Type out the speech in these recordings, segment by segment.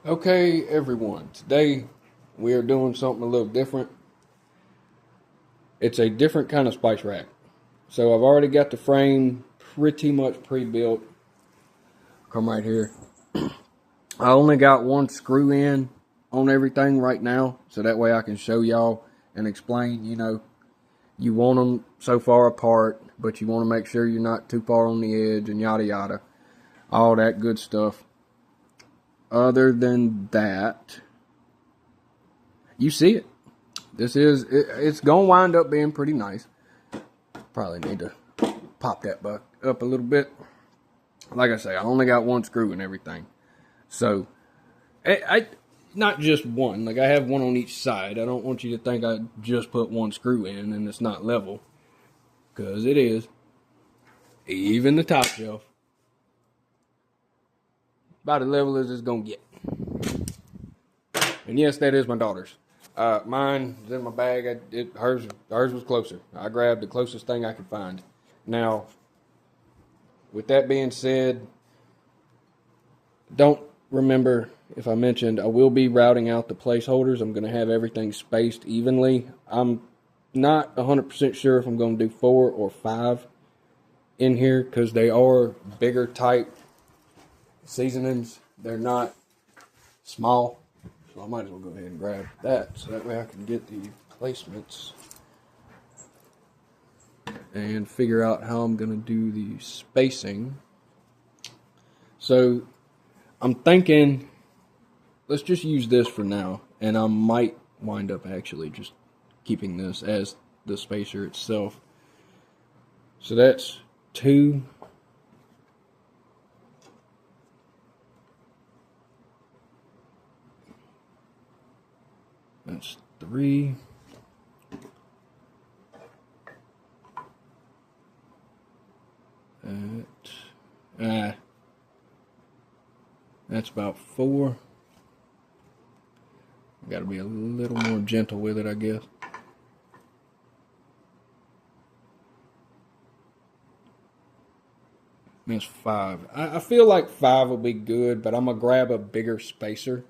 Okay, everyone, today we are doing something a little different. It's a different kind of spice rack. So I've already got the frame pretty much pre-built. Come right here. I only got one screw in on everything right now, so that way I can show y'all and explain, you want them so far apart, but you want to make sure you're not too far on the edge and yada yada. All that good stuff. Other than that, you see it. It's gonna wind up being pretty nice. Probably need to pop that back up a little bit. Like I say, I only got one screw and everything. So, I not just one. Like I have one on each side. I don't want you to think I just put one screw in and it's not level. Because it is. Even the top shelf. About as level as it's gonna get. And yes, that is my daughter's. Mine is in my bag. Hers was closer. I grabbed the closest thing I could find. Now, with that being said, don't remember if I mentioned I will be routing out the placeholders. I'm going to have everything spaced evenly. I'm not 100% sure if I'm going to do 4 or 5 in here because they are bigger type seasonings. They're not small. So I might as well go ahead and grab that so that way I can get the placements and figure out how I'm going to do the spacing. So I'm thinking, let's just use this for now, and I might wind up actually just keeping this as the spacer itself. So that's 2. That's 3. That's about 4. Got to be a little more gentle with it, I guess. That's 5. I feel like 5 will be good, but I'm going to grab a bigger spacer.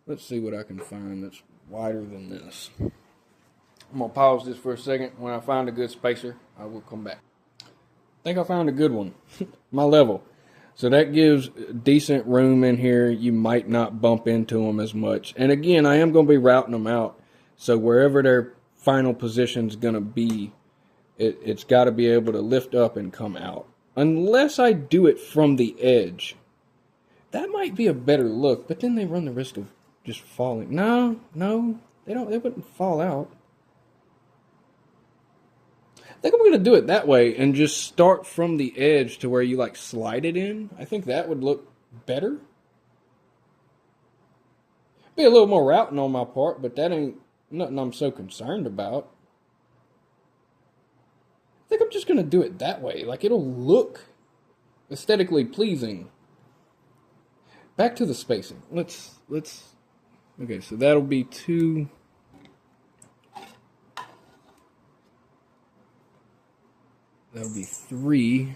Let's see what I can find that's wider than this. I'm going to pause this for a second. When I find a good spacer, I will come back. I think I found a good one. My level. So that gives decent room in here. You might not bump into them as much. And again, I am going to be routing them out. So wherever their final position is going to be, it's got to be able to lift up and come out. Unless I do it from the edge. That might be a better look, but then they run the risk of just falling. No, they don't. They wouldn't fall out. I think I'm going to do it that way and just start from the edge to where you like slide it in. I think that would look better. Be a little more routing on my part, but that ain't nothing I'm so concerned about. I think I'm just going to do it that way. Like it'll look aesthetically pleasing. Back to the spacing. Let's okay, so that'll be 2. That'll be 3.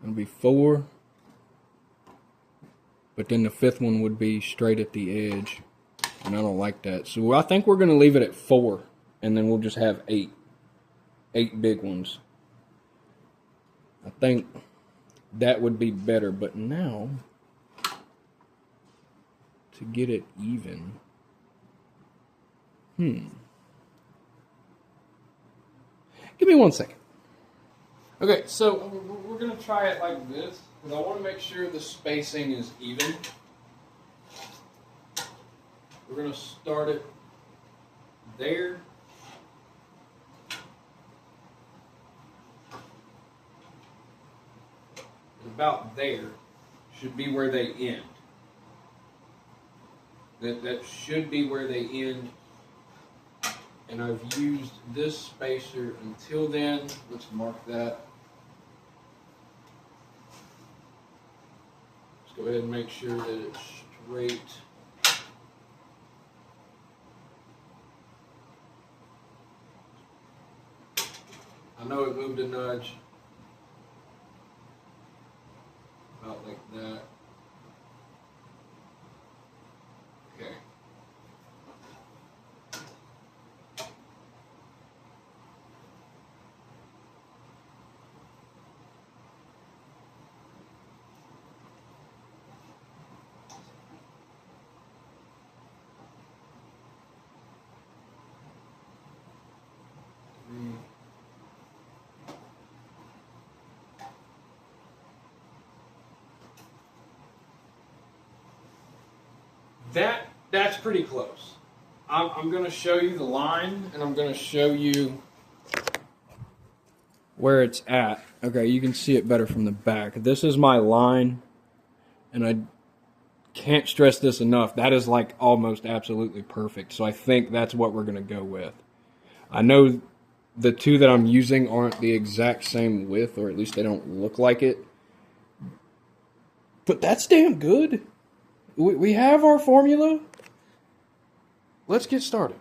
That'll be 4. But then the 5th one would be straight at the edge. And I don't like that. So I think we're going to leave it at 4. And then we'll just have 8. 8 big ones. I think that would be better. But now, to get it even. Give me 1 second. Okay, so we're going to try it like this. But I want to make sure the spacing is even. We're going to start it there. About there should be where they end. That should be where they end. And I've used this spacer until then. Let's mark that. Let's go ahead and make sure that it's straight. I know it moved a nudge. About like that. Okay. That's pretty close. I'm going to show you the line, and I'm going to show you where it's at. Okay, you can see it better from the back. This is my line, and I can't stress this enough. That is like almost absolutely perfect. So I think that's what we're going to go with. I know the two that I'm using aren't the exact same width, or at least they don't look like it. But that's damn good. We have our formula. Let's get started.